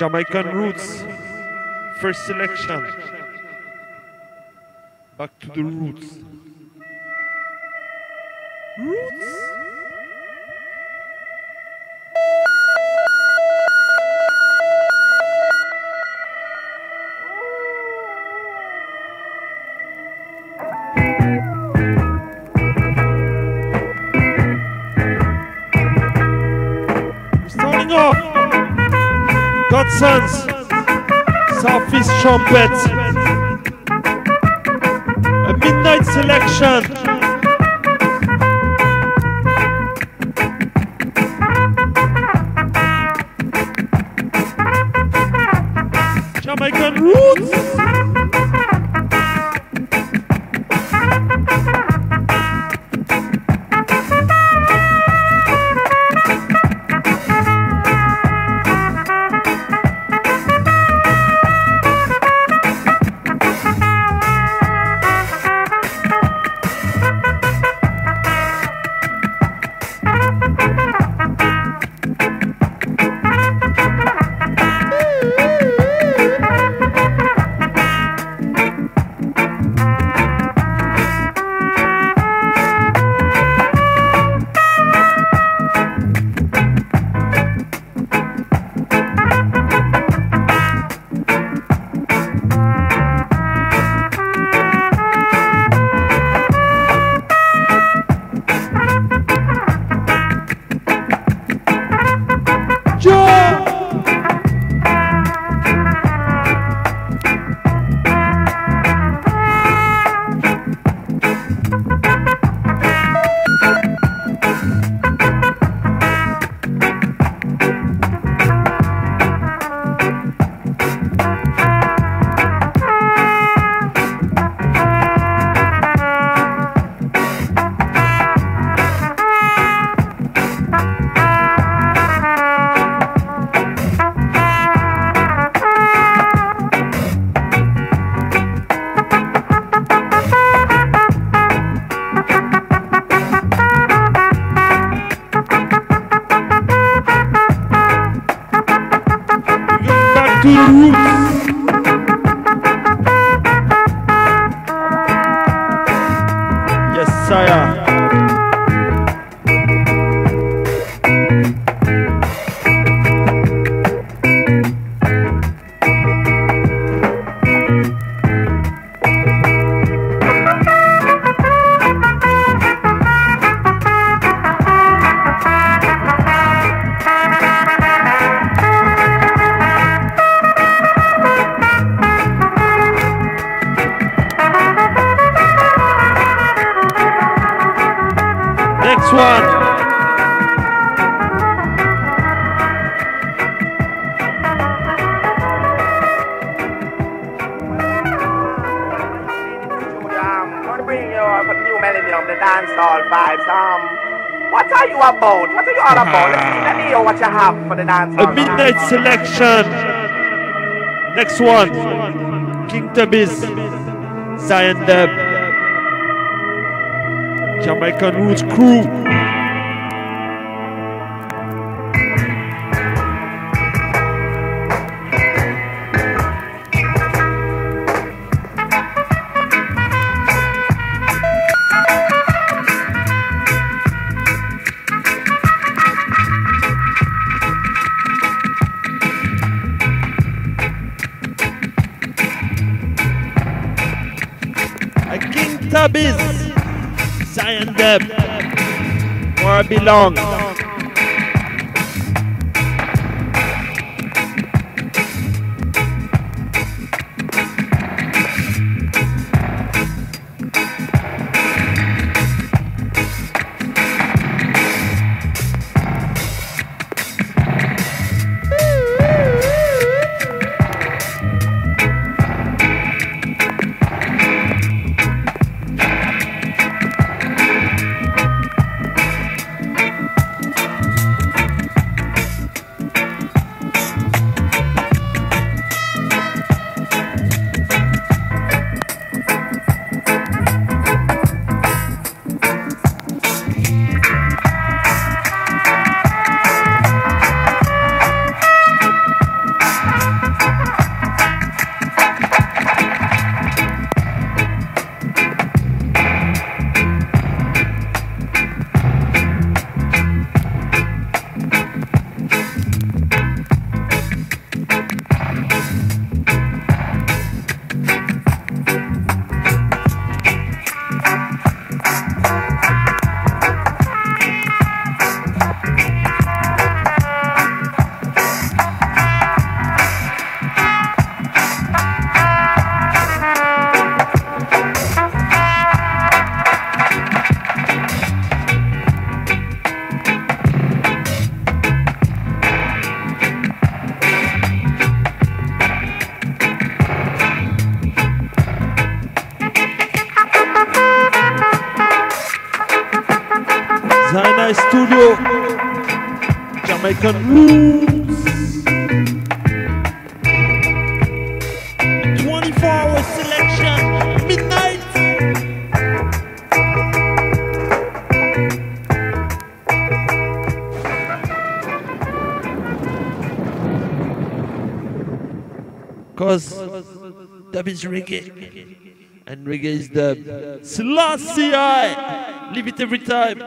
Jamaican roots. First selection. Back to the roots. Roots. Starting off. Godsons. Southeast trumpet. A midnight selection. Jamaican roots. To the roots. Yes, sire. Next one. I'm going to bring you a new melody of the dancehall vibes. What are you about? What are you all about? Let me hear what you have for the dancehall. A midnight selection. Next one. King Tabiz. Zion Deb. Jamaican Roots Crew. A King Tabiz. Zion Deb. Where I belong. studio. Jamaican roots. 24-hour selection. Midnight. Cause dub is reggae. And reggae is dub. Selassie I. Leave it every time.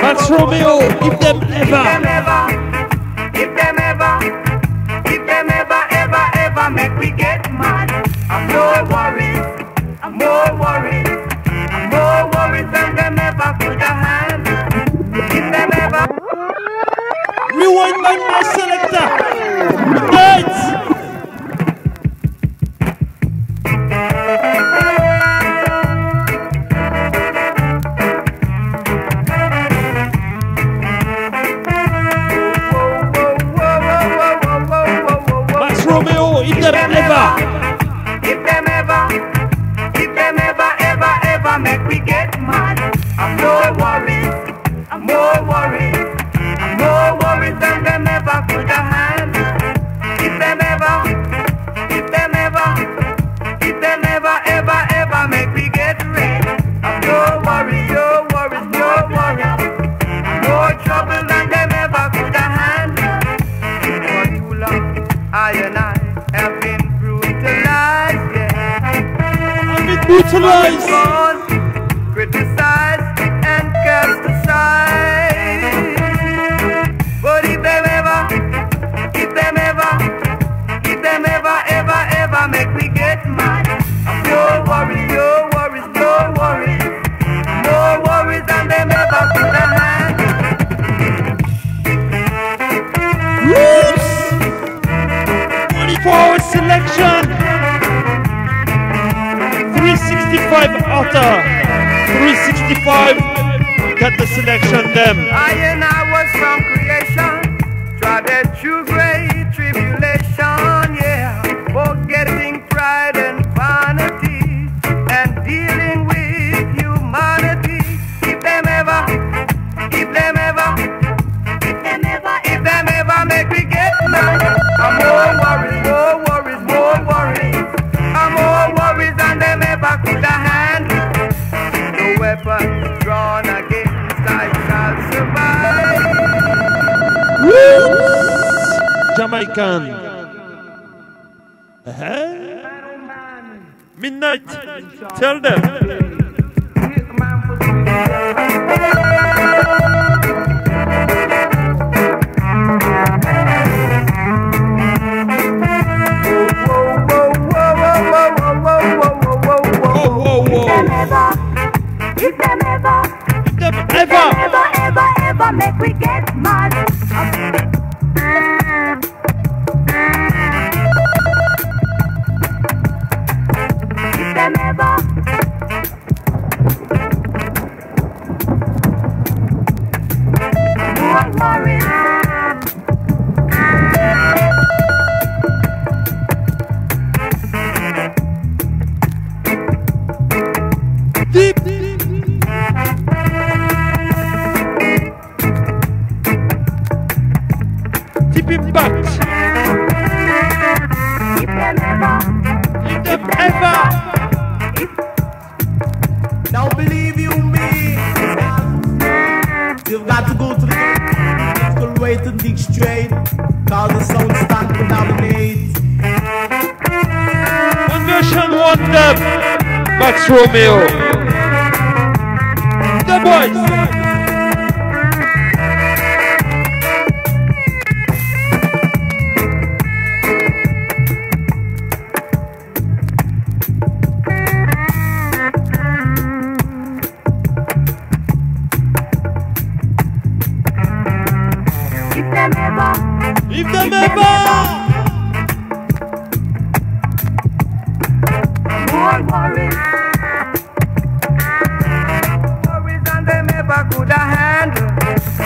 Max Romeo, if them ever, make we get mad. I'm more worried than them ever could have had. If them ever rewind my selector. Nights. If them ever make we get mad. I'm more worried than them ever could have had. If them ever make we get red. I'm more worried. More trouble than them ever could have had. For too long, I and I have been brutalized, yeah. I've been brutalized. Criticized and cast aside. But if them ever make me get mad. No worries than them ever could have had. Roots! 24-hour selection! 365 outer! 365! Got the selection them! I and I was from creation, trodden through great tribulation, yeah. Forgetting pride and vanity, and dealing with humanity. If them ever make me get mad. I'm more worried. I'm more worried than them ever could have handled. No weapon drawn against I shall survive. Jamaican. Midnight. Tell them. If them ever make we get mad. If them ever more worried. Deep. Deep impact. If them ever. Don't believe you me. You've got to go to the physical way to dig straight. Cause the sound stand to dominate. One version, one dub. Max Romeo. The boys. If them ever. More worries never could I handle